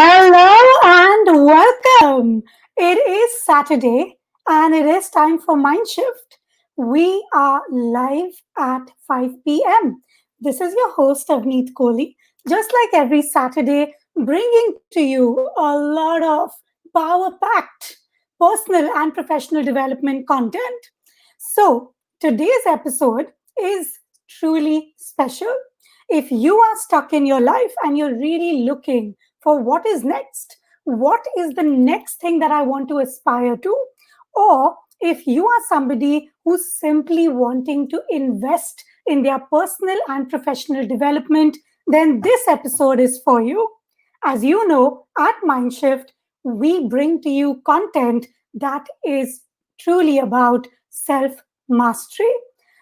Hello and welcome. It is Saturday and it is time for Mindshift. We are live at 5 p.m. This is your host, Avneet Kohli, just like every Saturday, bringing to you a lot of power packed personal and professional development content. So, today's episode is truly special. If you are stuck in your life and you're really looking for what is next, what is the next thing that I want to aspire to, or if you are somebody who's simply wanting to invest in their personal and professional development, then this episode is for you. As you know, at Mindshift, we bring to you content that is truly about self mastery.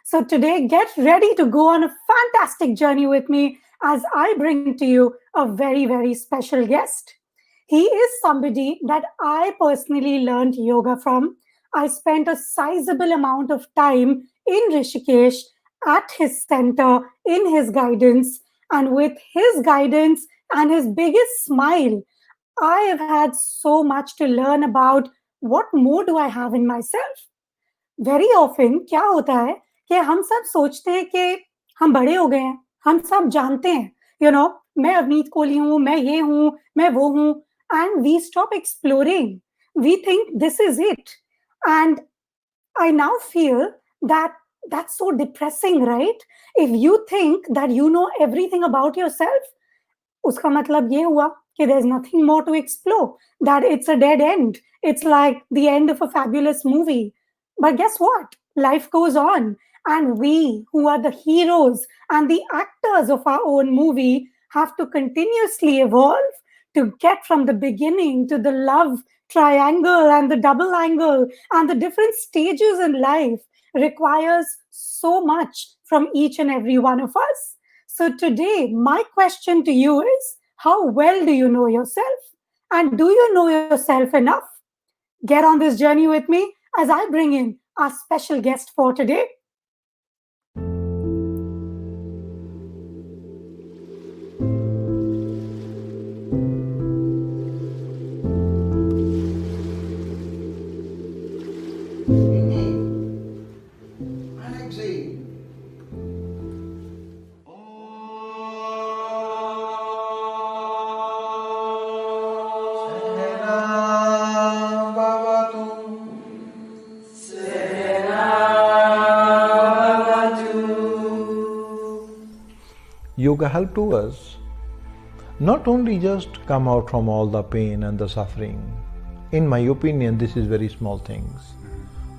So, today, get ready to go on a fantastic journey with me as I bring to you a very, very special guest. He is somebody that I personally learned yoga from. I spent a sizable amount of time in Rishikesh at his center, in his guidance, and with his guidance and his biggest smile, I have had so much to learn about what more do I have in myself. Very often क्या होता है कि हम सब सोचते हैं कि हम बड़े हो गए हैं, हम सब जानते हैं, मैं अवनीत कोहली हूँ, मैं ये हूँ, मैं वो हूँ, and we stop exploring. We think this is it. And I now feel that that's so depressing, right? If you think that you know everything about yourself, उसका मतलब ये हुआ कि there's nothing more to explore, that it's a dead end. It's like the end of a fabulous movie. But guess what? Life goes on. And we, who are the heroes and the actors of our own movie, have to continuously evolve to get from the beginning to the love triangle and the double angle and the different stages in life requires so much from each and every one of us. So, today, my question to you is how well do you know yourself? And do you know yourself enough? Get on this journey with me as I bring in our special guest for today. Yoga helped to us not only just come out from all the pain and the suffering. In my opinion, this is very small things.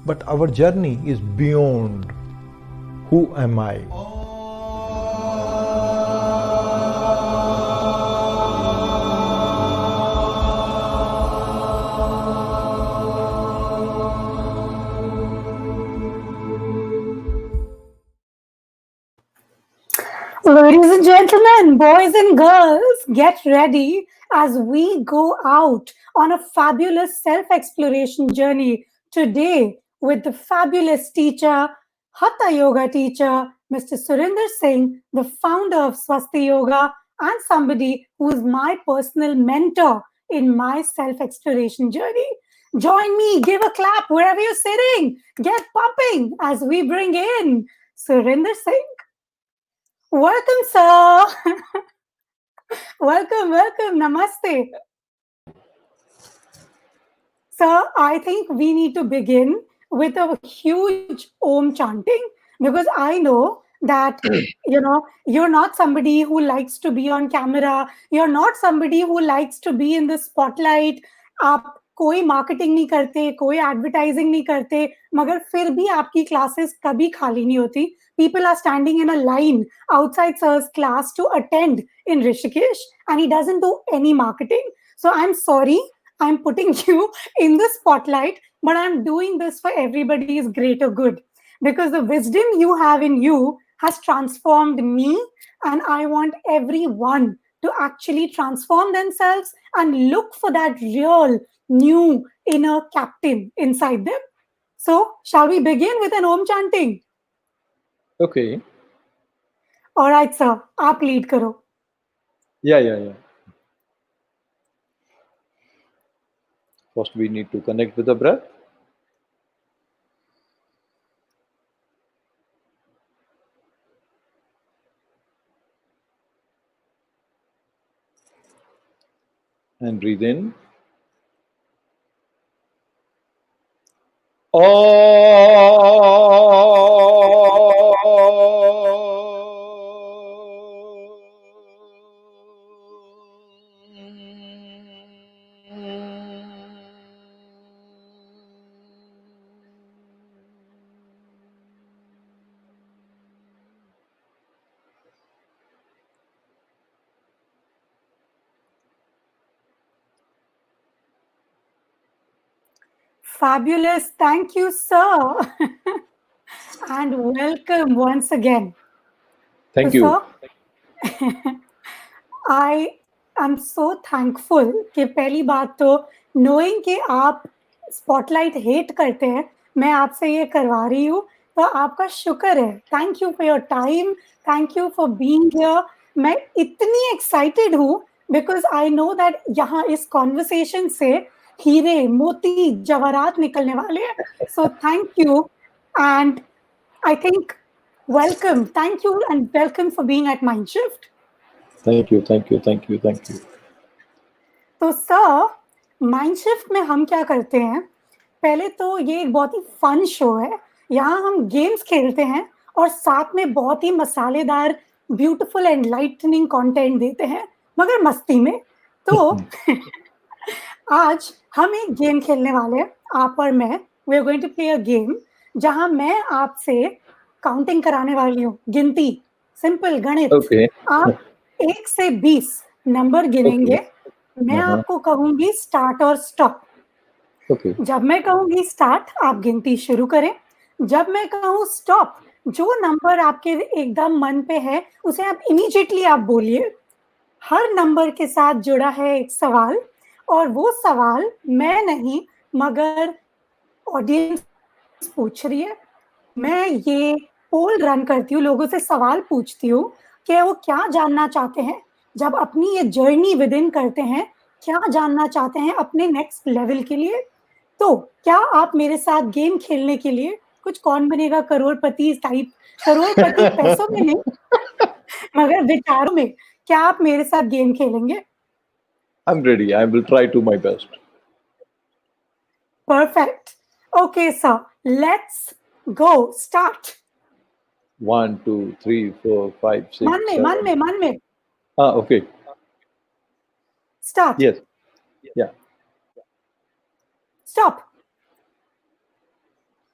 But our journey is beyond who am I. Ladies and gentlemen, boys and girls, get ready as we go out on a fabulous self exploration journey today with the fabulous teacher, Hatha Yoga teacher, Mr. Surinder Singh, the founder of Swasti Yoga, and somebody who is my personal mentor in my self exploration journey. Join me, give a clap wherever you're sitting, get pumping as we bring in Surinder Singh. Welcome, sir. welcome. Namaste. Sir, I think we need to begin with a huge Om chanting because I know that, you're not somebody who likes to be on camera. You're not somebody who likes to be in the spotlight. आप कोई marketing नहीं करते, कोई advertising नहीं करते, मगर फिर भी आपकी classes कभी खाली नहीं होती. People are standing in a line outside sir's class to attend in Rishikesh, and he doesn't do any marketing. So I'm sorry, I'm putting you in the spotlight, but I'm doing this for everybody's greater good because the wisdom you have in you has transformed me, and I want everyone to actually transform themselves and look for that real new inner captain inside them. So, shall we begin with an Om chanting? Okay. All right, sir. आप lead करो. Yeah. First, we need to connect with the breath. And breathe in. Fabulous. Thank you, sir. And welcome once again. Thank So, you. sir, I am so thankful कि पहली बात तो knowing कि आप spotlight hate करते हैं, मैं आपसे ये करवा रही हूँ, तो आपका शुक्र है. Thank you for your time, thank you for being here. मैं इतनी एक्साइटेड हूँ बिकॉज आई नो दैट यहाँ इस कॉन्वर्सेशन से हीरे, मोती, जवाहरात निकलने वाले हैं. सो thank you and I think welcome. Thank you and welcome for being at Mindshift. Thank you. Thank you. Thank you. Thank you. तो सर, माइंडशिफ्ट में हम क्या करते हैं? पहले तो ये एक बहुत ही फन शो है. यहाँ हम गेम्स खेलते हैं और साथ में बहुत ही मसालेदार, ब्यूटीफुल एंड लाइटनिंग कंटेंट देते हैं, मगर मस्ती में. तो आज हम एक गेम खेलने वाले हैं, आप और मैं. We are going to play a game जहां मैं आपसे काउंटिंग कराने वाली हूँ, गिनती, सिंपल गणित. Okay. आप 1 से 20 नंबर गिनेंगे. मैं आपको कहूंगी स्टार्ट और स्टॉप. Okay. जब मैं कहूंगी स्टार्ट, आप गिनती शुरू करें. जब मैं कहूँ स्टॉप, जो नंबर आपके एकदम मन पे है उसे आप इमीडिएटली आप बोलिए. हर नंबर के साथ जुड़ा है एक सवाल, और वो सवाल मैं नहीं मगर ऑडियंस पूछ रही है. मैं ये पोल रन करती हूँ, लोगों से सवाल पूछती हूँ कि वो क्या जानना चाहते हैं जब अपनी ये जर्नी विद इन करते हैं, क्या जानना चाहते हैं अपने नेक्स्ट लेवल के लिए. तो क्या आप मेरे साथ गेम खेलने के लिए, कुछ कौन बनेगा करोड़पति टाइप, करोड़पति पैसों में नहीं मगर विचारों में, क्या आप मेरे साथ गेम खेलेंगे? I'm ready. I will try to my best. Perfect. Okay, sir. Let's go. Start. 1, 2, 3, 4, 5, 6, मन 7. में. Okay. Start. Yes. Yeah. Stop.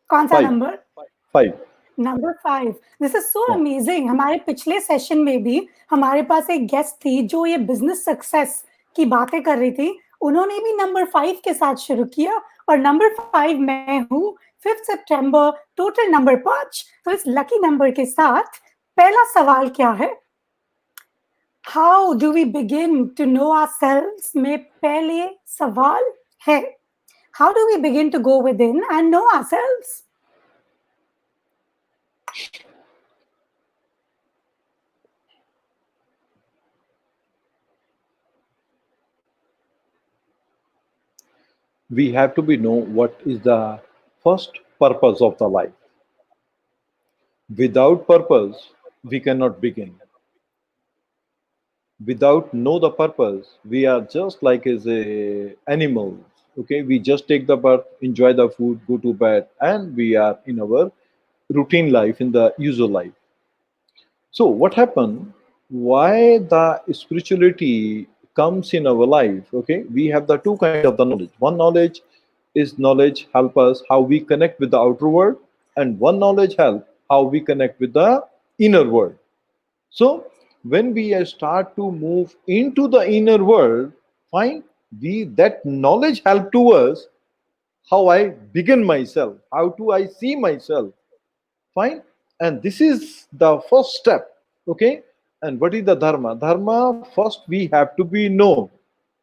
कौन सा 5. Number? 5. Number 5. This is so Yeah. Amazing. हमारे पिछले सेशन में भी हमारे पास एक गेस्ट थी जो ये बिजनेस सक्सेस की बातें कर रही थी. उन्होंने भी नंबर 5 के साथ शुरू किया, और नंबर 5 मैं हूँ. 5 सितंबर, टोटल नंबर 5. तो इस लकी नंबर के साथ पहला सवाल क्या है? How do we begin to know ourselves में पहले सवाल है. How do we begin to go within and know ourselves? We have to be know what is the first purpose of the life. Without purpose, we cannot begin. Without know the purpose, we are just like as a animals. Okay, we just take the birth, enjoy the food, go to bed, and we are in our routine life, in the usual life. So what happened? Why the spirituality comes in our life? Okay, we have the two kind of the knowledge. One knowledge is knowledge help us how we connect with the outer world, and one knowledge help how we connect with the inner world. So when we start to move into the inner world, fine, we that knowledge help to us how I begin myself, how do I see myself, fine, and this is the first step. Okay, and what is the dharma? First we have to be know.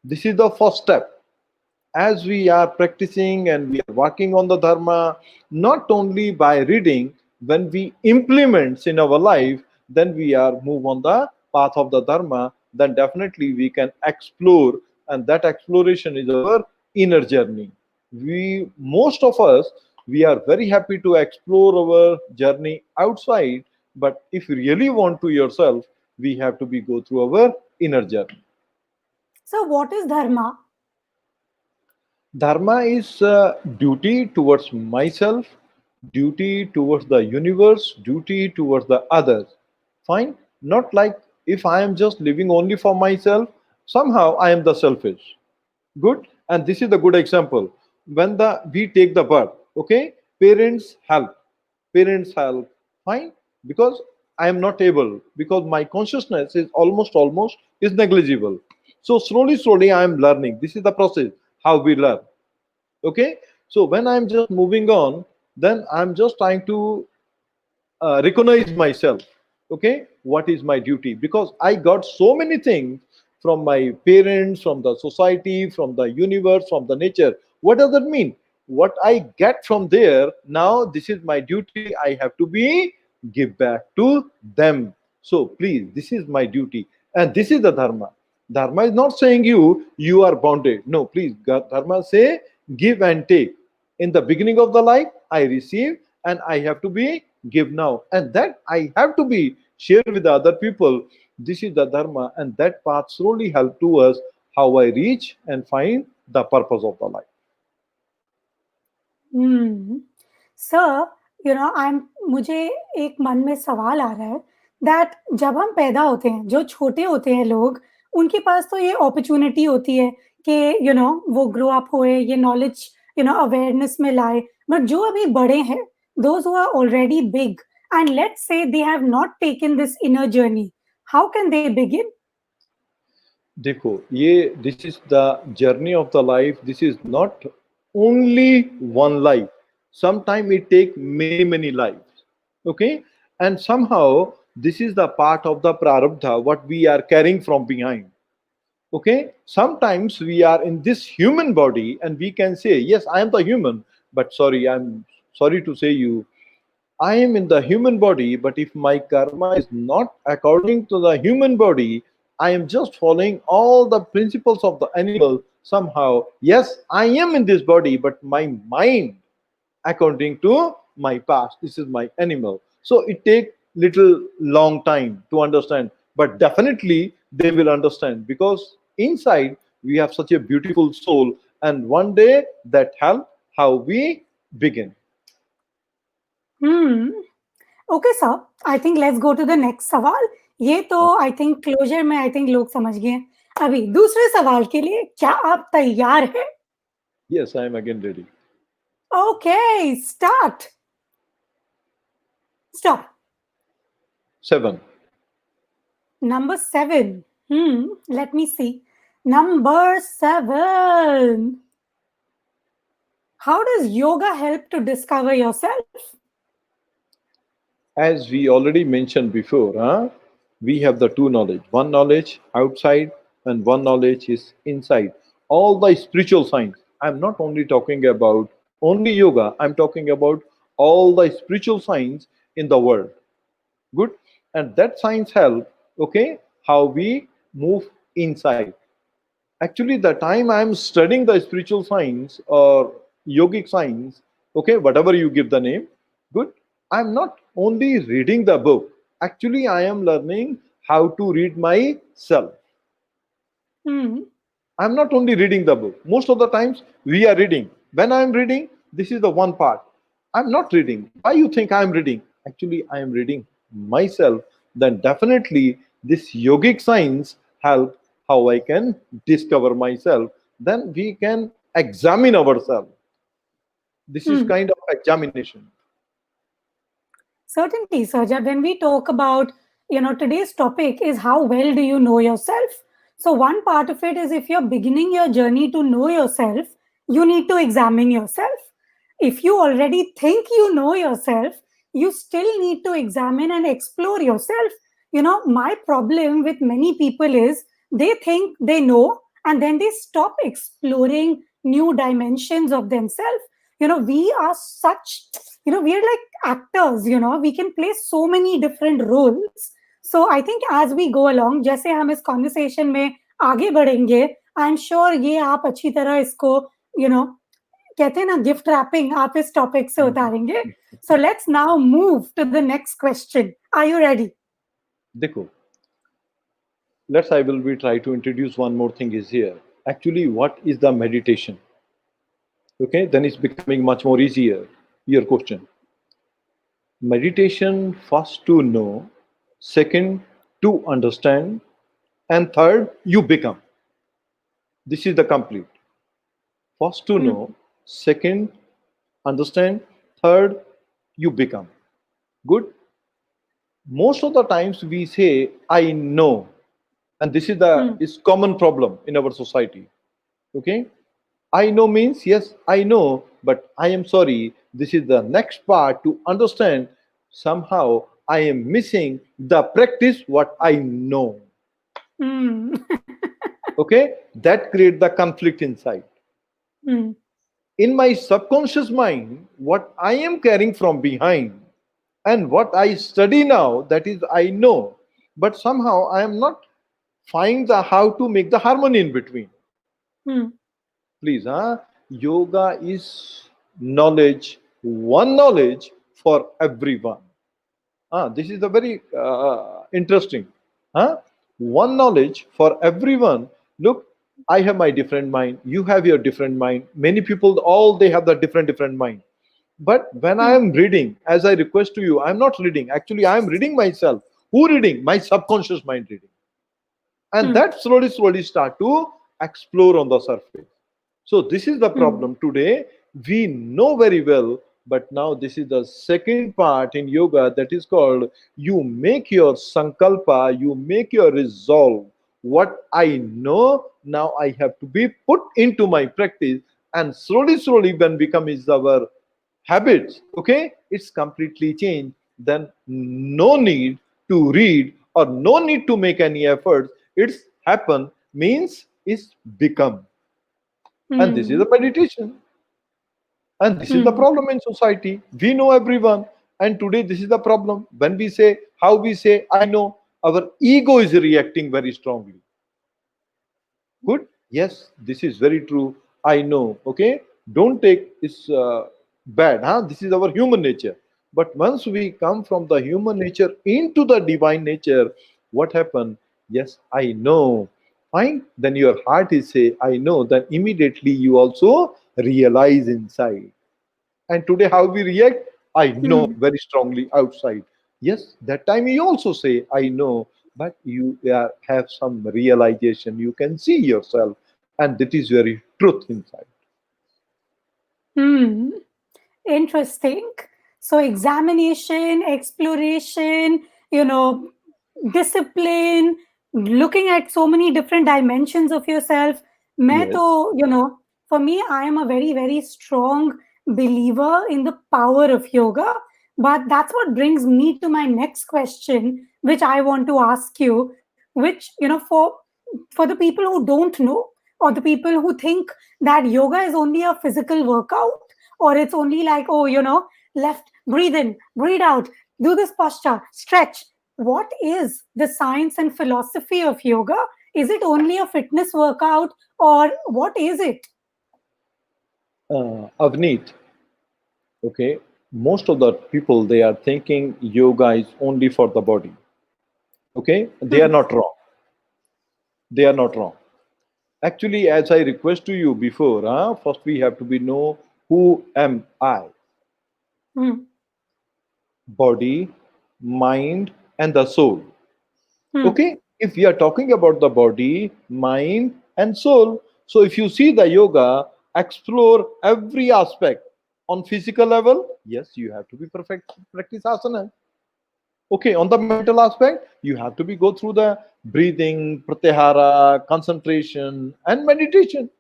This is the first step. As we are practicing and we are working on the dharma, not only by reading, when we implement in our life, then we are move on the path of the dharma, then definitely we can explore, and that exploration is our inner journey. We most of us, we are very happy to explore our journey outside, but if you really want to yourself, we have to be go through our inner journey. So, what is dharma? Dharma is duty towards myself, duty towards the universe, duty towards the others. Fine? Not like if I am just living only for myself, somehow I am the selfish. Good. And this is the good example. When the we take the birth, okay, parents help, fine, because I am not able, because my consciousness is almost is negligible. So slowly I am learning. This is the process how we learn. Okay. So when I'm just moving on, then I'm just trying to recognize myself. Okay, what is my duty? Because I got so many things from my parents, from the society, from the universe, from the nature. What does that mean? What I get from there, now this is my duty, I have to be give back to them. So please, this is my duty, and this is the dharma. Dharma is not saying you are bonded. No, please, dharma say give and take. In the beginning of the life I receive, and I have to be give now, and that I have to be share with the other people. This is the dharma, and that path slowly help to us how I reach and find the purpose of the life. Hmm. Sir, I am मुझे एक मन में सवाल आ रहा है that जब हम पैदा होते हैं, जो छोटे होते हैं लोग, उनके पास तो ये अपॉर्चुनिटी होती है कि वो ग्रो अप हुए, ये नॉलेज अवेयरनेस में लाए। बट जो अभी बड़े हैं, those who are already big, and let's say they have not taken this inner journey, how can they begin? देखो, ये this is the journey of the life. This is not only one life. Sometimes it take many lives. Okay, and somehow this is the part of the prarabdha what we are carrying from behind. Okay, sometimes we are in this human body and we can say yes, I am the human, but sorry, I'm sorry to say you, I am in the human body, but if my karma is not according to the human body, I am just following all the principles of the animal. Somehow, yes, I am in this body, but my mind, according to my past, this is my animal. So it take little long time to understand, but definitely they will understand, because inside we have such a beautiful soul, and one day that help how we begin. Okay sir, I think let's go to the next सवाल। ये तो I think closure में I think लोग समझ गए हैं। अभी दूसरे सवाल के लिए क्या आप तैयार हैं? Yes, I am again ready. Okay, start. Stop. 7. Number 7. Let me see. Number 7. How does yoga help to discover yourself? As we already mentioned before, we have the two knowledge. One knowledge outside and one knowledge is inside. All the spiritual science. I'm not only talking about only yoga, I'm talking about all the spiritual science in the world. Good. And that science help, okay, how we move inside. Actually, the time I'm studying the spiritual science or yogic science, okay, whatever you give the name, good, I'm not only reading the book. Actually, I am learning how to read myself. Hmm. I'm not only reading the book. Most of the times we are reading. When I'm reading, this is the one part. I'm not reading. Why you think I'm reading? Actually, I am reading myself. Then definitely this yogic science help how I can discover myself. Then we can examine ourselves. This is kind of examination. Certainly, Sarja. When we talk about, today's topic is how well do you know yourself? So one part of it is if you're beginning your journey to know yourself, you need to examine yourself. If you already think you know yourself, you still need to examine and explore yourself. My problem with many people is they think they know and then they stop exploring new dimensions of themselves. We are such, we are like actors, we can play so many different roles. So I think as we go along, जैसे हम इस conversation में आगे बढ़ेंगे, I'm sure ये आप अच्छी तरह इसको कहते हैं ना गिफ्ट रैपिंग आप इस टॉपिक से Mhm. उतारेंगे. So let's now move to the next question. Are you ready? देखो, let's I will be try to introduce one more thing is here. Actually, what is the meditation? Okay, then it's becoming much more easier. Your question. Meditation first to know, second to understand, and third you become. This is the complete. First to Hmm. know, second understand, third you become. Good. Most of the times we say I know, and this is the Hmm. is common problem in our society. Okay, I know means yes, I know, but I am sorry. This is the next part to understand. Somehow I am missing the practice what I know. Hmm. Okay, that create the conflict inside. Hmm. In my subconscious mind, what I am carrying from behind and what I study now, that is I know, but somehow I am not find the how to make the harmony in between. Hmm. Please, yoga is knowledge, one knowledge for everyone. This is a very interesting. Huh? One knowledge for everyone. Look, I have my different mind. You have your different mind. Many people, all they have the different mind. But when I Hmm. am reading, as I request to you, I'm not reading. Actually, I am reading myself. Who reading? My subconscious mind reading. And Hmm. that slowly start to explore on the surface. So this is the Hmm. problem today. We know very well, but now this is the second part in yoga, that is called you make your sankalpa, you make your resolve. What I know now I have to be put into my practice, and slowly when become is our habits, okay, it's completely changed. Then no need to read or no need to make any efforts. It's happen means it's become. And this is Hmm. a meditation. And this is the Hmm. problem in society. We know everyone. And today, this is the problem. When we say, how we say, I know, our ego is reacting very strongly. Good? Yes, this is very true. I know. Okay? Don't take this bad. Huh? This is our human nature. But once we come from the human nature into the divine nature, what happened? Yes, I know. Fine. Then your heart is say, I know. Then immediately you also realize inside. And today, how we react? I know Hmm. very strongly outside. Yes, that time you also say, I know, but you have some realization. You can see yourself, and that is very truth inside. Hmm. Interesting. So, examination, exploration, discipline, looking at so many different dimensions of yourself. मैं Yes. तो, for me, I am a very, very strong believer in the power of yoga. But that's what brings me to my next question, which I want to ask you, which, for the people who don't know, or the people who think that yoga is only a physical workout, or it's only like, oh, left, breathe in, breathe out, do this posture, stretch. What is the science and philosophy of yoga? Is it only a fitness workout, or what is it? Avneet, okay, most of the people they are thinking yoga is only for the body. Okay, they are Hmm. not wrong. They are not wrong. Actually, as I request to you before, first we have to be know who am I. Hmm. Body, mind, and the soul. Hmm. Okay, if we are talking about the body, mind, and soul, so if you see the yoga, explore every aspect. On physical level, yes, you have to be perfect practice asana. Okay, on the mental aspect, you have to be go through the breathing, pratyahara, concentration, and meditation.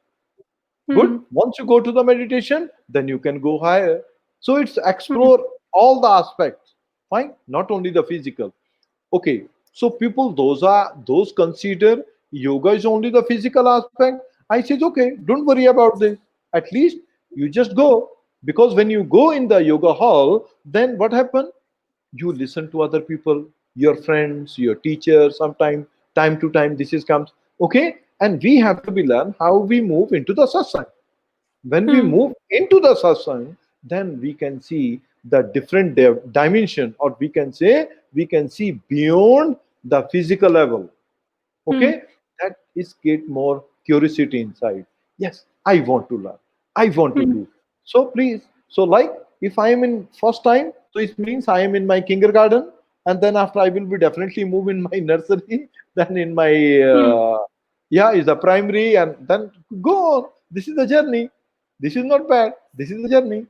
Good. Hmm. Once you go to the meditation, then you can go higher. So it's Hmm. explore all the aspects. Fine, not only the physical. Okay, so people, those consider yoga is only the physical aspect. I says, okay, don't worry about this. At least you just go, because when you go in the yoga hall, then what happen? You listen to other people, your friends, your teachers. Sometime, time to time, this is comes. Okay, and we have to be learn how we move into the satsang. When we Hmm. move into the satsang, then we can see the different dimension, or we can see beyond the physical level. Hmm. Okay, that is get more curiosity inside. Yes, I want to learn, I want to Hmm. do. So please, so like, if I am in first time, so it means I am in my kindergarten, and then after I will be definitely move in my nursery, then in my Hmm. yeah, is the primary, and then go on. This is the journey. This is not bad, this is the journey.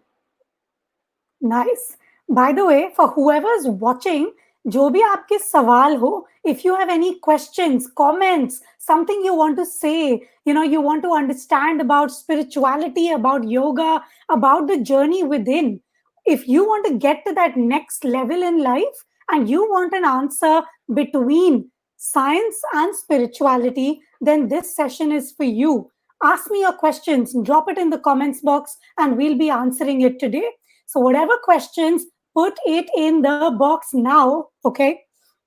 Nice. By the way, for whoever's watching, जो भी आपके सवाल हो, if you have any questions, comments, something you want to say, you want to understand about spirituality, about yoga, about the journey within, if you want to get to that next level in life and you want an answer between science and spirituality, then this session is for you. Ask me your questions, drop it in the comments box, and we'll be answering it today. So, whatever questions, put it in the box now. Okay,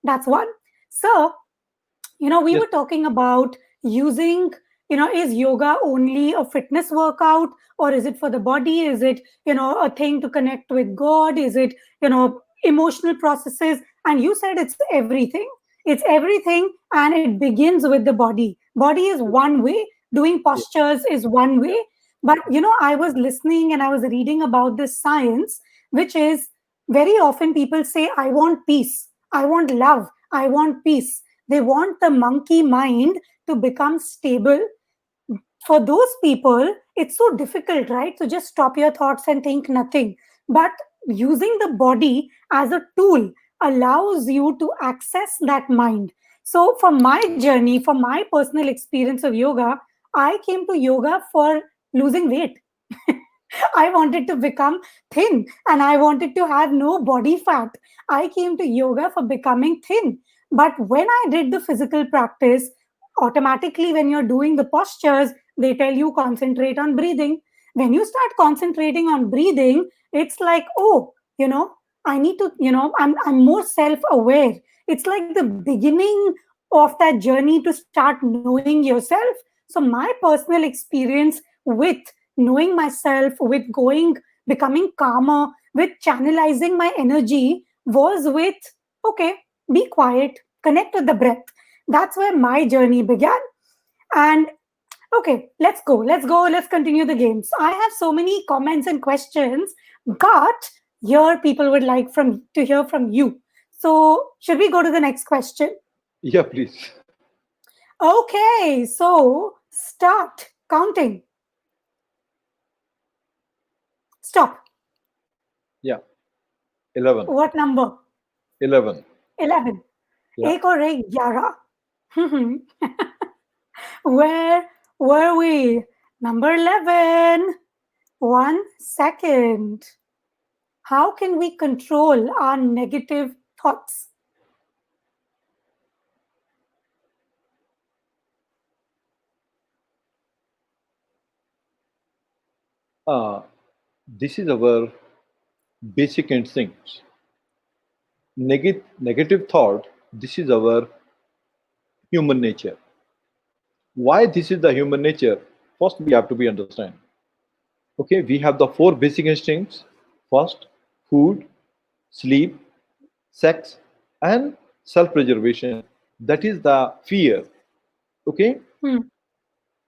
that's one. So, we Yes. were talking about using, is yoga only a fitness workout, or is it for the body? Is it, a thing to connect with God? Is it, emotional processes? And you said it's everything. It's everything, and it begins with the body. Body is one way, doing Yes. postures is one way. But, I was listening and I was reading about this science, which is very often people say, I want peace, I want love, I want peace. They want the monkey mind to become stable. For those people, it's so difficult, right? To just stop your thoughts and think nothing. But using the body as a tool allows you to access that mind. So, for my journey, for my personal experience of yoga, I came to yoga for losing weight. I wanted to become thin and I wanted to have no body fat. I came to yoga for becoming thin. But when I did the physical practice, automatically when you're doing the postures, they tell you concentrate on breathing. When you start concentrating on breathing, it's like, oh, I need to, I'm more self aware. It's like the beginning of that journey to start knowing yourself. So, my personal experience with knowing myself, with becoming calmer, with channelizing my energy was with, okay, be quiet, connect with the breath. That's where my journey began. And okay, let's continue the games. I have so many comments and questions, but here people would like to hear from you. So, should we go to the next question? Yeah, please. Okay, so start counting. Stop. Yeah, 11. What number? 11. 11. Yeah. एक और एक 11. Where were we? Number 11. 1 second. How can we control our negative thoughts? uh, this is our basic instincts. Negative thought, this is our human nature. Why this is the human nature? First, we have to be understand. Okay, we have the four basic instincts. First, food, sleep, sex, and self-preservation. That is the fear. Okay, Hmm.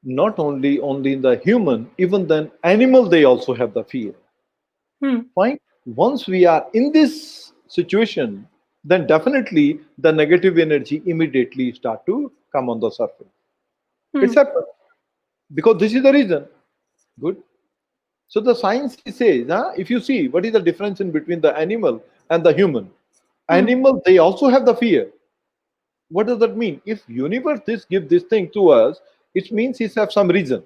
not only in the human, even then animal they also have the fear. Hmm. Fine. Once we are in this situation, then definitely the negative energy immediately start to come on the surface. It's Hmm. happened because this is the reason. Good. So the science says, if you see what is the difference in between the animal and the human, Hmm. animal they also have the fear. What does that mean? If universe this give this thing to us, it means it have some reason.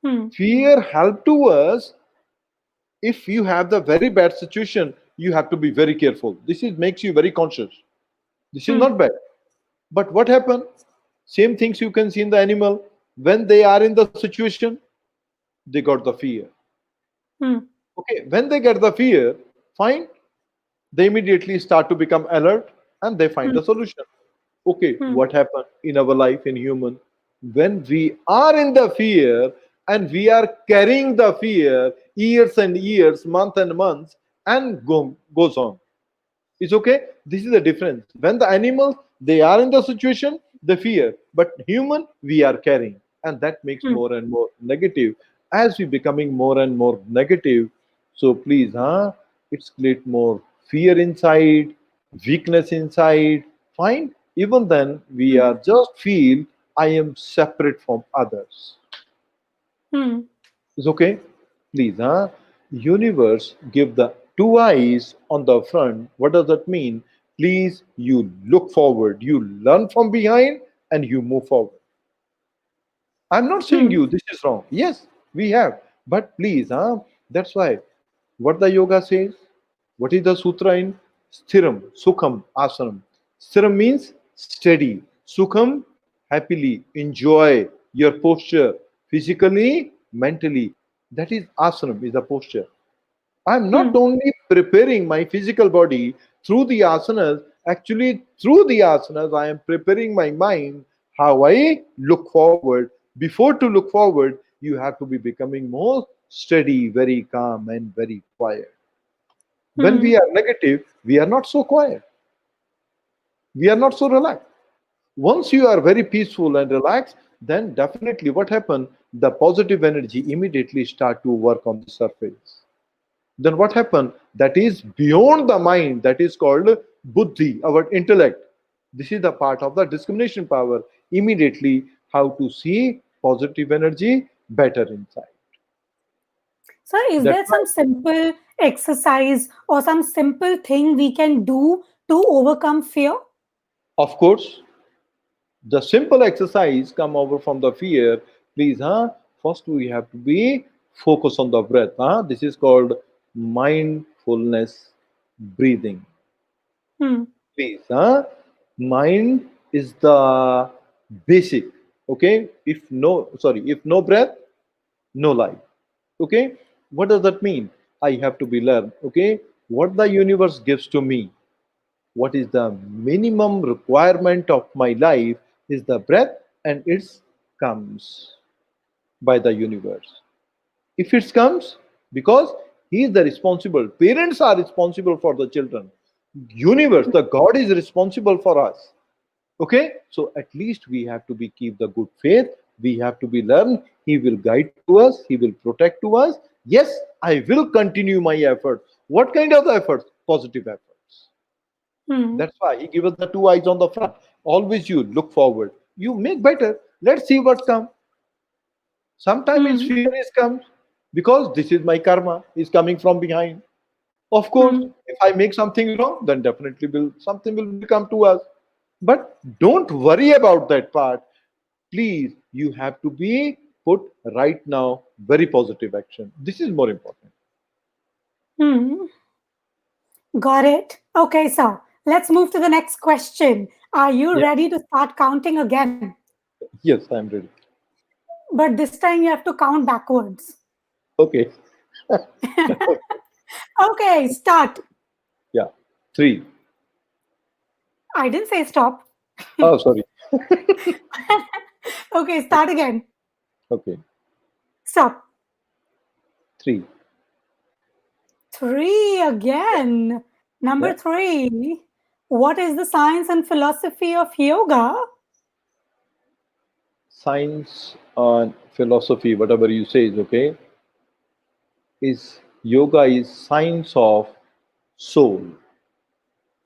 Hmm. Fear help to us. If you have the very bad situation, you have to be very careful. This is makes you very conscious. This is Hmm. not bad. But what happened? Same things you can see in the animal. When they are in the situation, they got the fear. Hmm. Okay, when they get the fear, fine, they immediately start to become alert and they find Hmm. the solution. Okay, Hmm. what happened in our life in human? When we are in the fear, and we are carrying the fear years and years, months and months, and goes on. It's okay. This is the difference. When the animals, they are in the situation, they fear, but human, we are carrying, and that makes Hmm. more and more negative. As we becoming more and more negative, so please, it's create more fear inside, weakness inside. Fine. Even then, we Hmm. are just feel I am separate from others. Hmm. It's okay. Please, universe give the two eyes on the front. What does that mean? Please, you look forward, you learn from behind, and you move forward. I'm not saying Hmm. you this is wrong. Yes, we have. But please, that's why what the yoga says, what is the sutra in Sthiram, Sukham, Asanam. Sthiram means steady. Sukham, happily, enjoy your posture physically, mentally. That is asanam, is the posture. I'm not Hmm. only preparing my physical body through the asanas, actually, through the asanas, I am preparing my mind how I look forward. Before to look forward, you have to be becoming more steady, very calm, and very quiet. When Hmm. we are negative, we are not so quiet, we are not so relaxed. Once you are very peaceful and relaxed, then definitely what happens? The positive energy immediately start to work on the surface. Then what happened? That is beyond the mind, that is called buddhi, our intellect. This is the part of the discrimination power. Immediately, how to see positive energy better inside. So, is That's there why, some simple exercise or some simple thing we can do to overcome fear? of course, the simple exercise come over from the fear. Please, first we have to be focused on the breath. This is called mindfulness breathing. Hmm. Please, mind is the basic. Okay, if no breath, no life. Okay, what does that mean? I have to be learned. Okay, what the universe gives to me, what is the minimum requirement of my life is the breath, and it comes by the universe. If it comes, because he is the responsible, parents are responsible for the children, universe, the god is responsible for us. Okay, so at least we have to be keep the good faith, we have to be learn, he will guide to us, he will protect to us. Yes, I will continue my effort. What kind of efforts? Positive efforts. Hmm. That's why he gives us the two eyes on the front. Always you look forward. You make better. Let's see what comes. Sometimes it's Hmm. fear is comes because this is my karma is coming from behind. Of course, Hmm. if I make something wrong, then definitely will something will come to us. But don't worry about that part. Please, you have to be put right now very positive action. This is more important. Hmm. Got it. Okay, so let's move to the next question. Are you Yeah. ready to start counting again? Yes, I'm ready. But this time you have to count backwards. Okay. Okay, start. Yeah. Three. I didn't say stop. Oh, sorry. Okay, start again. Okay. Stop. Three. Three again. Number Yeah. three. What is the science and philosophy of yoga? Science and philosophy, whatever you say is okay, is yoga is science of soul.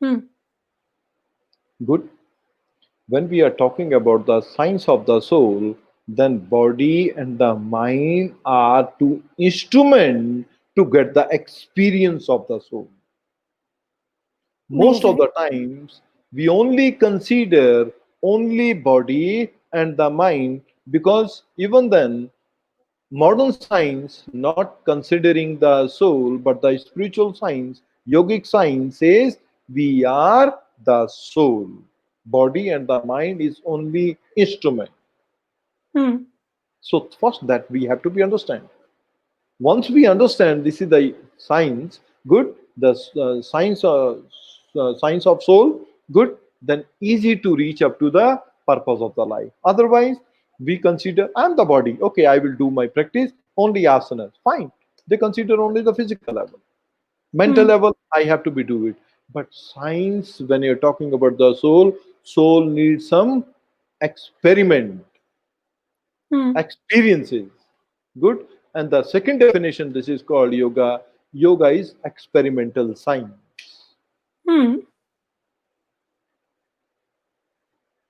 Hmm. Good. When we are talking about the science of the soul, then body and the mind are two instrument to get the experience of the soul. Most of Amazing. the times we only consider only body and the mind, because even then modern science not considering the soul but the spiritual science, yogic science says we are the soul, body and the mind is only instrument. Hmm. So first that we have to be understand. Once we understand this is the science, good, the science of soul, good, then easy to reach up to the purpose of the life. Otherwise, We consider I'm the body. Okay, I will do my practice only asanas. Fine. They consider only the physical level. Mental Hmm. level, I have to be do it. But science, when you're talking about the soul, soul needs some experiment, Hmm. experiences. Good. And the second definition, this is called yoga. Yoga is experimental science. Hmm.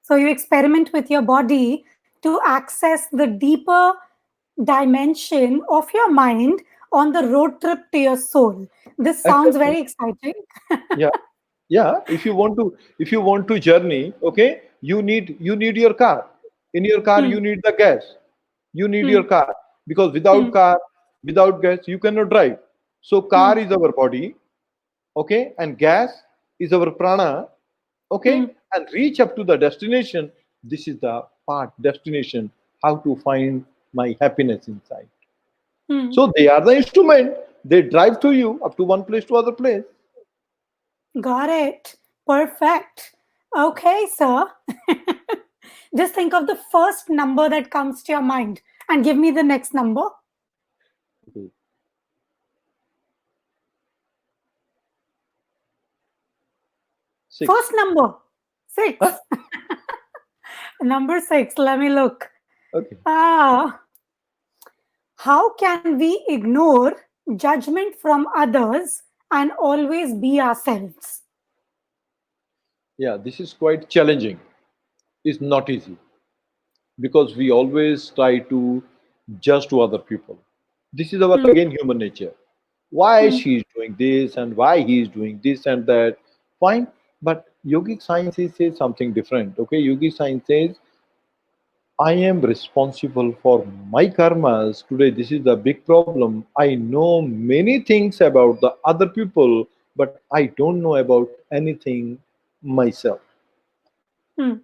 So you experiment with your body to access the deeper dimension of your mind on the road trip to your soul. This sounds Exactly. very exciting. Yeah. Yeah. If you want to journey, okay, you need your car. In your car, Hmm. you need the gas. You need your Hmm. car because Hmm. without car, without gas, you cannot drive. So car Hmm. is our body, okay, and gas is our prana, Hmm. okay, and reach up to the destination. This is the part destination. How to find my happiness inside. Hmm. So they are the instrument. They drive to you up to one place to other place. Got it. Perfect. Okay, sir. Just think of the first number that comes to your mind and give me the next number. Okay. First Six. number, Huh? 6. Number 6, let me look. Okay. Ah, how can we ignore judgment from others and always be ourselves? Yeah, this is quite challenging. It's not easy because we always try to judge to other people. This is our Hmm. again human nature. Why Hmm. she is doing this and why he is doing this and that. Fine, but yogic science says something different. Okay, yogic science says I am responsible for my karmas. Today, this is the big problem. I know many things about the other people, but I don't know about anything myself. Hmm.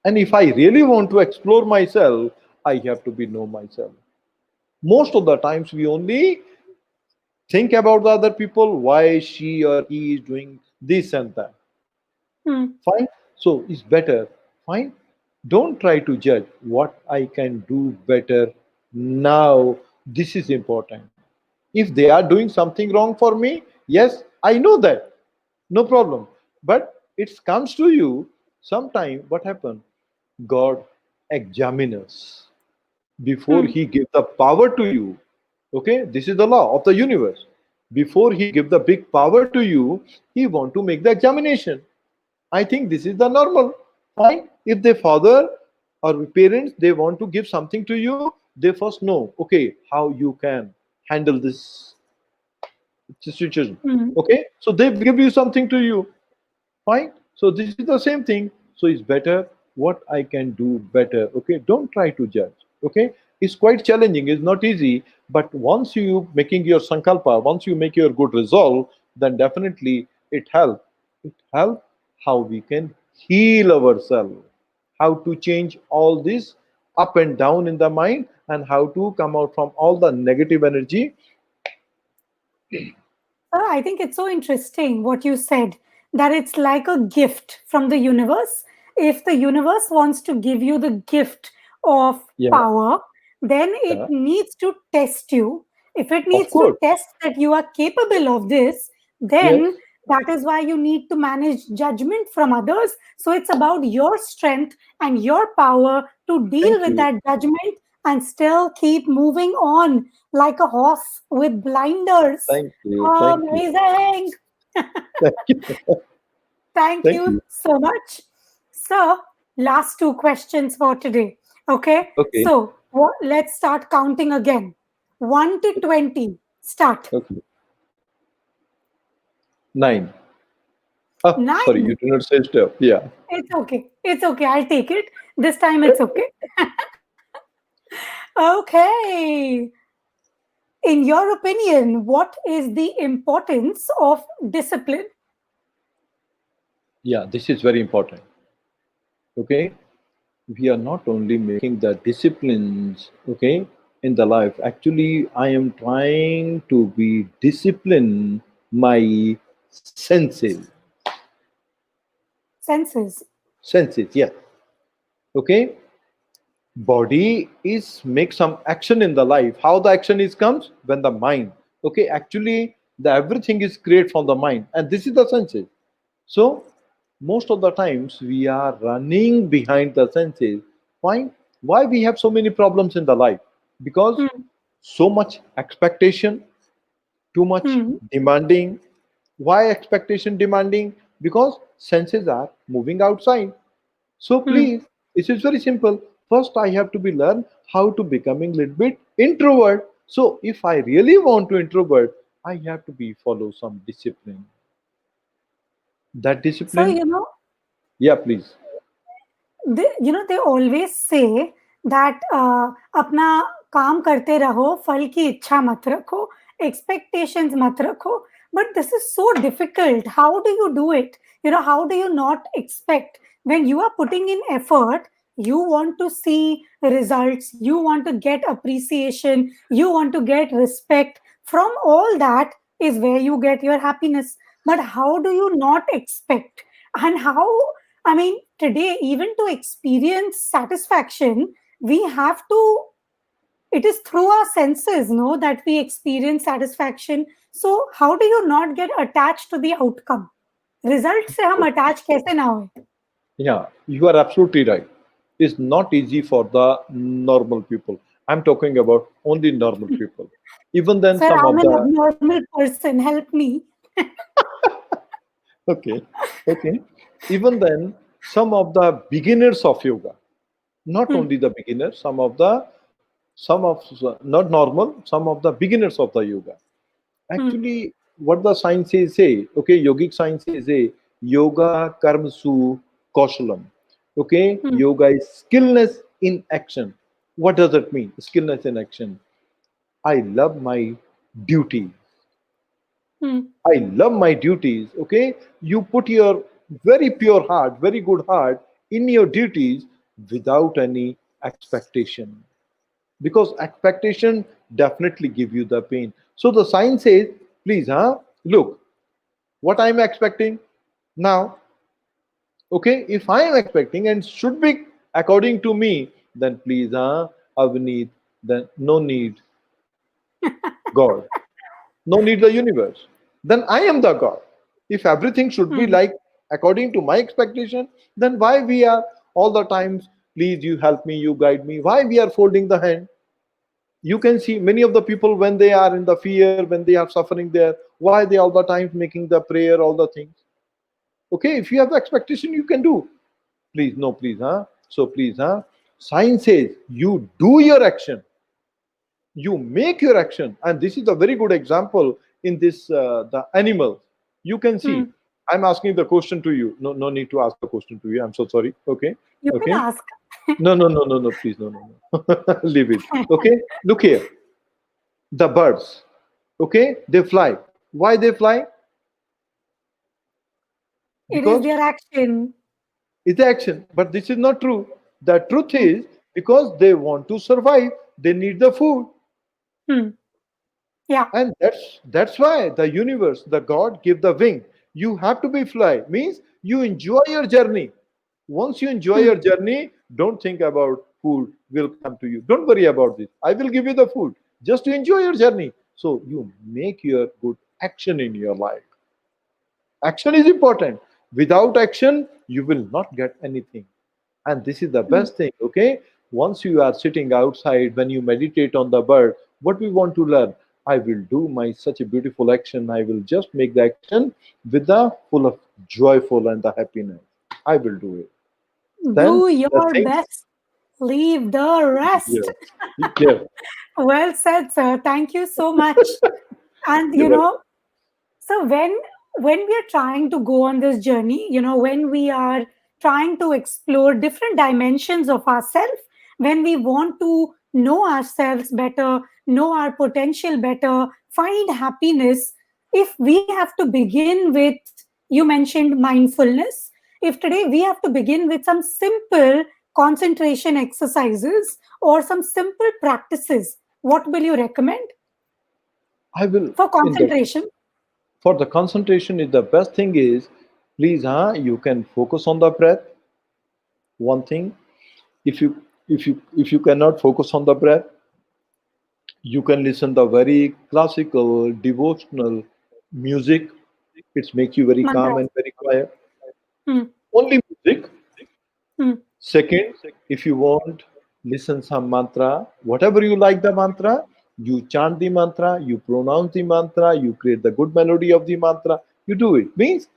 And if I really want to explore myself, I have to be know myself. Most of the times, we only think about the other people, why she or he is doing this and that. Hmm. Fine. So it's better. Fine. Don't try to judge what I can do better now. This is important. If they are doing something wrong for me, yes, I know that. No problem. But it comes to you sometime what happened? God examines us before Hmm. he gives the power to you. Okay, this is the law of the universe. Before he give the big power to you, he want to make the examination. I think this is the normal. Fine. If the father or parents they want to give something to you, they first know, okay, how you can handle this situation. Hmm. Okay, so they give you something to you. Fine. So this is the same thing. So it's better what I can do better. Okay, don't try to judge. Okay, it's quite challenging. It's not easy. But once you making your sankalpa, once you make your good resolve, then definitely it helps. It helps how we can heal ourselves, how to change all this up and down in the mind, and how to come out from all the negative energy. I think it's so interesting what you said that it's like a gift from the universe. If the universe wants to give you the gift of Yeah, power, then it yeah, needs to test you. If it of needs to course. test that you are capable of this, Yes, then that is why you need to manage judgment from others. So it's about your strength and your power to deal thank with you. that judgment and still keep moving on like a horse with blinders. Thank you. Thank you. Amazing. Thank you. Thank Thank you you. so much. So, last two questions for today. Okay. Okay. So, let's start counting again. 1 to 20. Start. Okay. Nine. Ah, sorry, you 9. do not say step. Yeah. It's okay. It's okay. I'll take it. This time it's okay. Okay. In your opinion, what is the importance of discipline? Yeah, this is very important. Okay. We are not only making the disciplines, okay, in the life. Actually, I am trying to be discipline my senses. Senses. Senses, yeah. Okay. body is make some action in the life. How the action is comes when the mind, okay, actually the everything is created from the mind, and this is the senses. So most of the times we are running behind the senses. Why we have so many problems in the life? Because Hmm. so much expectation, too much Hmm. demanding. Why expectation demanding? Because senses are moving outside. So Hmm. please, it is very simple. First, I have to be learn how to becoming little bit introvert. So if I really want to introvert, I have to be follow some discipline. That So, discipline, yeah, please. they always say that अपना काम करते रहो, फल की इच्छा मत रखो, expectations मत रखो. But this is so difficult. How do you do it? How do you not expect? When you are putting in effort, you want to see results, you want to get appreciation, you want to get respect. From all that is where you get your happiness. But how do you not expect? And how, I mean, today, even to experience satisfaction, we have to, it is through our senses, no, that we experience satisfaction. So, how do you not get attached to the outcome? Result से हम attach कैसे ना होए? Yeah, you are absolutely right. It's not easy for the normal people. I'm talking about only normal people. Even then, Sir, some I'm of an the abnormal person. Help me. okay, okay. Even then, some of the beginners of yoga, not Hmm, only the beginners, some of not normal, some of the beginners of the yoga. hmm, Actually, what the sciences say, okay, yogic sciences say, yoga karmsu kaushalam. Okay, hmm, yoga is skillness in action. What does that mean? Skillness in action. I love my duty. hmm, I love my duties. Okay, you put your very pure heart, very good heart in your duties without any expectation, because expectation definitely give you the pain. So the science says, please, look, what I'm expecting now. Okay, if I am expecting and should be according to me, then please, Avneet, then no need God, no need the universe. Then I am the God. If everything should be hmm, like according to my expectation, then why we are all the times, please you help me, you guide me, why we are folding the hand? You can see many of the people when they are in the fear, when they are suffering there, why they all the time making the prayer, all the things. Okay, if you have the expectation, you can do. Please, no, please, so please, science says you do your action, you make your action, and this is a very good example in this the animal. You can see, hmm. I'm asking the question to you. No, no need to ask the question to you, I'm so sorry. Okay, You can okay. ask. No, no, no, no, no, please, no, no, no. Leave it. Okay, look here, the birds, okay, they fly. Why they fly? It is Because their action. it's action. But this is not true. The truth Hmm, is, because they want to survive, they need the food. hmm. Yeah. And that's why the universe, the God give the wing. You have to be fly, means you enjoy your journey. Once you enjoy Hmm. your journey, don't think about food will come to you, don't worry about this, I will give you the food, just to enjoy your journey. So you make your good action in your life. Action is important. Without action, you will not get anything. And this is the Hmm. best thing, okay? Once you are sitting outside, when you meditate on the bird, what we want to learn? I will do my such a beautiful action. I will just make the action with the full of joyful and the happiness. I will do it. Then Do the your things, best. Leave the rest. yes, yes, Well said, sir. Thank you so much. And you're welcome. so when we are trying to go on this journey, when we are trying to explore different dimensions of ourselves, when we want to know ourselves better, know our potential better, find happiness, if we have to begin with, you mentioned mindfulness, if today we have to begin with some simple concentration exercises or some simple practices, what will you recommend I will for in the concentration? for the concentration is the best thing is, please, you can focus on the breath. One thing, if you If you cannot focus on the breath, you can listen the very classical devotional music. It's make you very calm Mantras. and very quiet. Hmm. Only music. Hmm. Second, if you want, listen some mantra, whatever you like the mantra, you chant the mantra, you pronounce the mantra, you create the good melody of the mantra, you do it. Means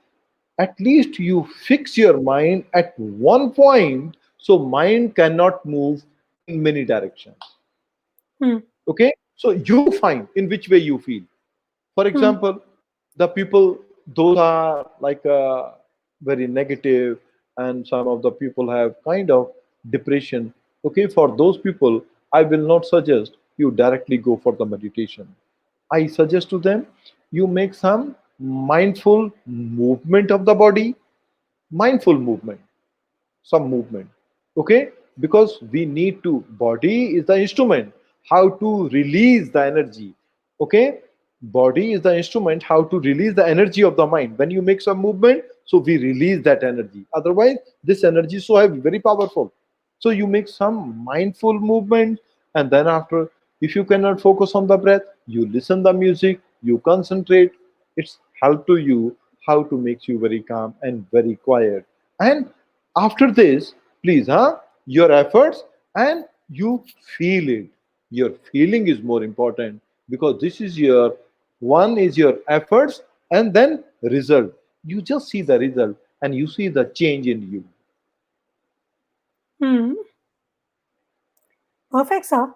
at least you fix your mind at one point, so mind cannot move in many directions. Hmm. Okay? So you find in which way you feel. For Hmm. example, the people, those are like very negative, and some of the people have kind of depression. Okay, for those people, I will not suggest you directly go for the meditation. I suggest to them you make some mindful movement of the body, mindful movement, some movement. Okay, because we need to, body is the instrument how to release the energy. Okay, body is the instrument how to release the energy of the mind. When you make some movement, so we release that energy, otherwise this energy is so heavy, very powerful. So you make some mindful movement, and then after, if you cannot focus on the breath, you listen the music, you concentrate. It's help to you how to make you very calm and very quiet. And after this, please, your efforts, and you feel it. Your feeling is more important, because this is your, one is your efforts, and then result. You just see the result, and you see the change in you. Hmm. Perfect sir,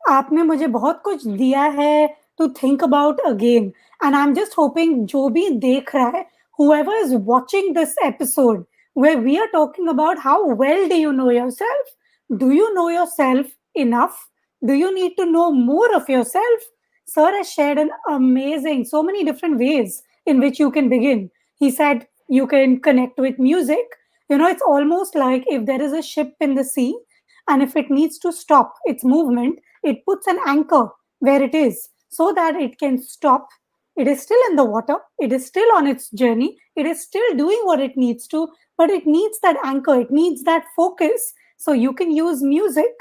आपने मुझे बहुत कुछ दिया है to think about again, and I am just hoping जो भी देख रहा है, whoever is watching this episode where we are talking about how well do you know yourself, do you know yourself enough, do you need to know more of yourself? Sir has shared an amazing so many different ways in which you can begin. He said you can connect with music. You know, it's almost like if there is a ship in the sea, and if it needs to stop its movement, it puts an anchor where it is so that it can stop. It is still in the water, it is still on its journey, it is still doing what it needs to, but it needs that anchor, it needs that focus. So you can use music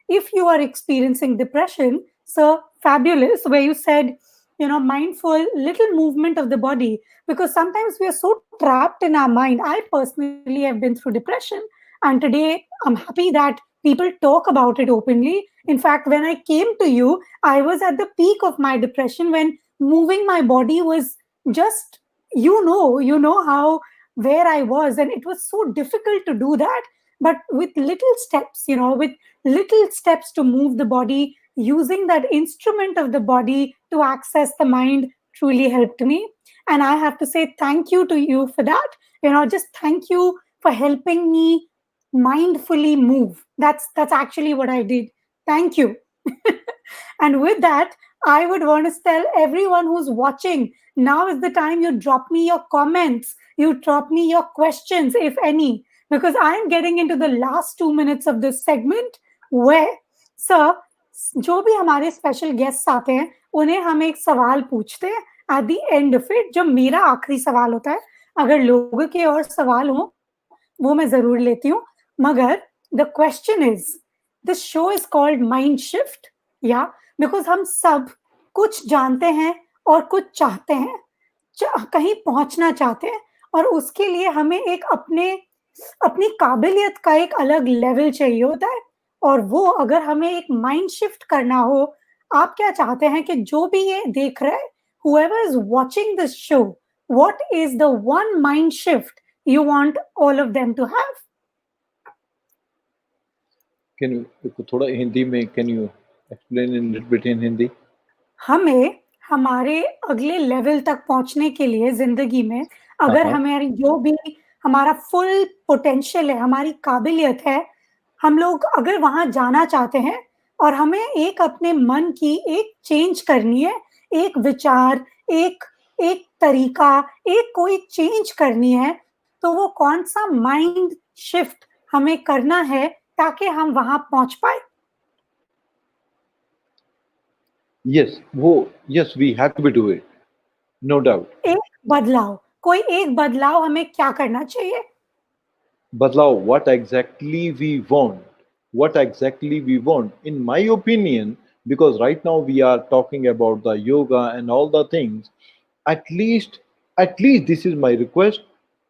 if you are experiencing depression. So fabulous, where you said, you know, mindful little movement of the body, because sometimes we are so trapped in our mind. I personally have been through depression, and today I'm happy that people talk about it openly. In fact, when I came to you, I was at the peak of my depression when moving my body was just, you know how, where I was, and it was so difficult to do that. But with little steps, you know, with little steps to move the body, using that instrument of the body to access the mind truly helped me. And I have to say thank you to you for that. You know, just thank you for helping me mindfully move. That's actually what I did. Thank you. And with that, I would want to tell everyone who's watching, now is the time you drop me your comments, you drop me your questions, if any, because I'm getting into the last 2 minutes of this segment where, sir, जो भी हमारे special guest आते हैं उन्हें हम एक सवाल पूछते हैं at the end of it, जो मेरा आखिरी सवाल होता है. अगर लोगों के और सवाल हो वो मैं जरूर लेती हूँ, मगर the question is, this show is called mind shift, या बिकॉज हम सब कुछ जानते हैं और कुछ चाहते हैं, कहीं पहुंचना चाहते हैं, और उसके लिए हमें एक अपने अपनी काबिलियत का एक अलग लेवल चाहिए होता है. और वो अगर हमें एक माइंड शिफ्ट करना हो, आप क्या चाहते हैं कि जो भी ये देख रहा है, whoever is watching this show, what is the one mind shift you want all of them to have? Can you थोड़ा हिंदी में, can you explain in little bit in Hindi? हमें हमारे अगले लेवल तक पहुंचने के लिए जिंदगी में, अगर हमारी जो भी हमारा फुल पोटेंशियल है, हमारी काबिलियत है, हम लोग अगर वहां जाना चाहते हैं और हमें एक अपने मन की एक चेंज करनी है, एक विचार, एक एक तरीका, एक कोई चेंज करनी है, तो वो कौन सा माइंड शिफ्ट हमें करना है ताकि हम वहां पहुंच पाए? Yes, yes, we have to do it, no doubt. एक बदलाव, कोई एक बदलाव हमें क्या करना चाहिए? Badlav, what exactly we want. what exactly we want. In my opinion, because right now we are talking about the yoga and all the things, at least, at least this is my request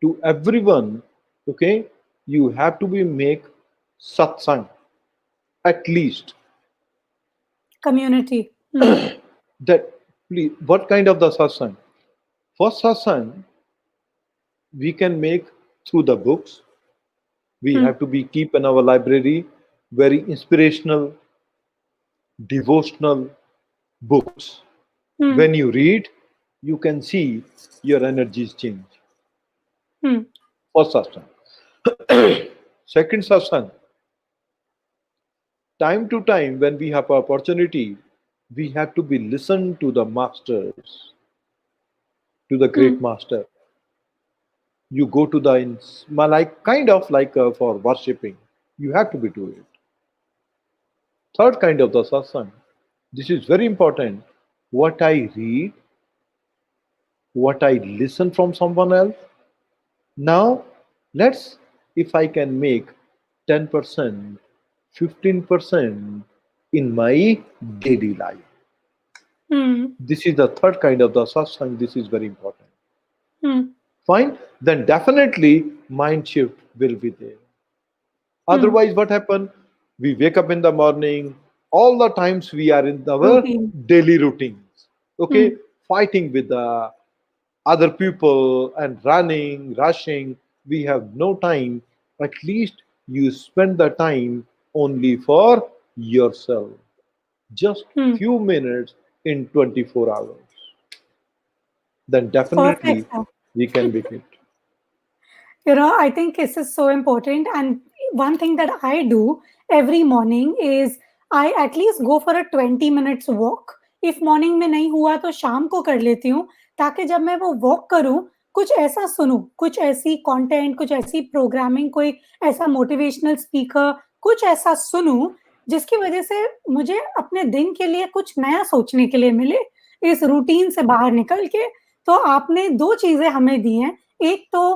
to everyone. Okay, you have to be make satsang at least. Community. Hmm. That, please, what kind of the satsang? For satsang, we can make through the books. We Hmm. have to be keep in our library very inspirational, devotional books. Hmm. When you read, you can see your energies change. Hmm. First satsang. Second satsang, time to time when we have opportunity, we have to be listen to the masters, to the Hmm. great master. You go to the like kind of like for worshipping. You have to be do it. Third kind of the satsang. This is very important. What I read, what I listen from someone else. Now, let's, if I can make 10%, 15% in my daily life. Hmm. This is the third kind of the satsang. This is very important. Hmm. Fine, then definitely mind shift will be there. Hmm. Otherwise, what happen? We wake up in the morning. All the times we are in our Routine. daily routines. Hmm. Okay, fighting with the other people and running, rushing. We have no time. At least you spend the time only for yourself. Just Hmm. few minutes in 24 hours. Then Perfect, definitely sir. we can make it. I think this is so important. And one thing that I do every morning is I at least go for a 20 minutes walk. If morning में नहीं हुआ तो शाम को कर लेती हूँ, ताकि जब मैं वो वॉक करूँ, कुछ ऐसा सुनूँ, कुछ ऐसी कंटेंट, कुछ ऐसी प्रोग्रामिंग, कोई ऐसा मोटिवेशनल स्पीकर, कुछ ऐसा सुनूँ, जिसकी वजह से मुझे अपने दिन के लिए कुछ नया सोचने के लिए मिले, इस रूटीन से बाहर निकल के। तो आपने 2 चीज़ें हमें दी हैं। एक तो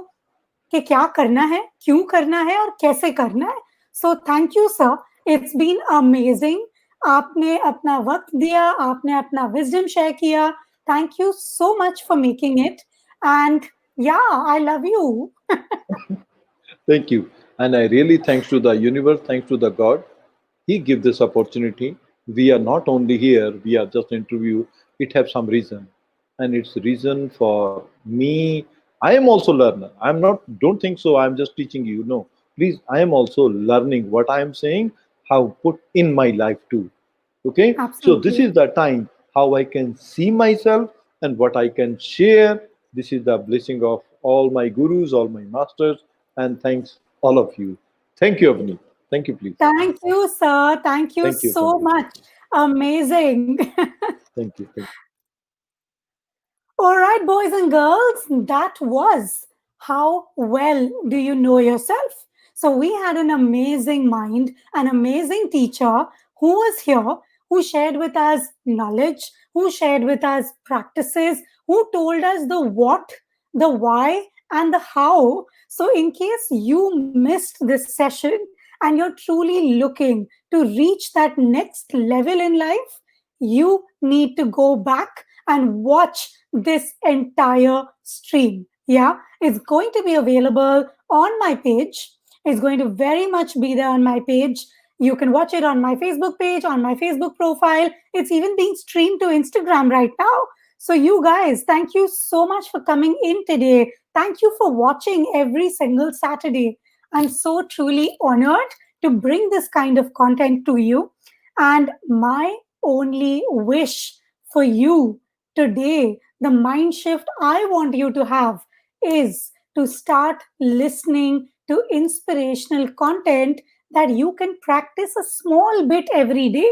कि क्या करना है, क्यों करना है और कैसे करना है। So thank you sir, it's been amazing. आपने अपना वक़्त दिया, आपने अपना विज़डम शेयर किया। Thank you so much for making it and yeah I love you. Thank you. And I really thanks to the universe, thanks to the God. He give this opportunity. We are not only here, we are just interview. It have some reason. And it's reason for me. I am also learner. I'm not, don't think so. I'm just teaching you. No. Please, I am also learning what I am saying, how put in my life too. Okay. So this Absolutely. is the time how I can see myself and what I can share. This is the blessing of all my gurus, all my masters, and thanks all of you. Thank you, Avni. Thank you, please. Thank you sir, thank you Thank you. Thank so you. much. Amazing. Thank you. Thank you. All right, boys and girls, that was How Well Do You Know Yourself? So, we had an amazing mind, an amazing teacher who was here, who shared with us knowledge, who shared with us practices, who told us the what, the why, and the how. So, in case you missed this session and you're truly looking to reach that next level in life, you need to go back and watch this entire stream. Yeah, it's going to be available on my page. It's going to very much be there on my page. You can watch it on my Facebook page, on my Facebook profile. It's even being streamed to Instagram right now. So, you guys, thank you so much for coming in today. Thank you for watching every single Saturday. I'm so truly honored to bring this kind of content to you. And my only wish for you today, the mind shift I want you to have is to start listening to inspirational content that you can practice a small bit every day.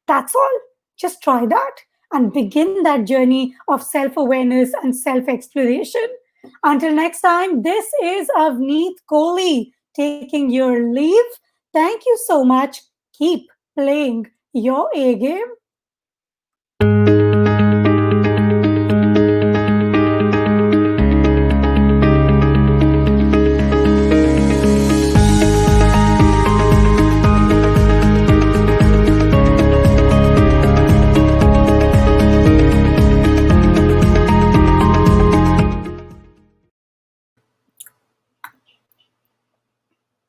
That's all. Just try that and begin that journey of self awareness and self exploration. Until next time, this is Avneet Kohli taking your leave. Thank you so much. Keep playing your A game.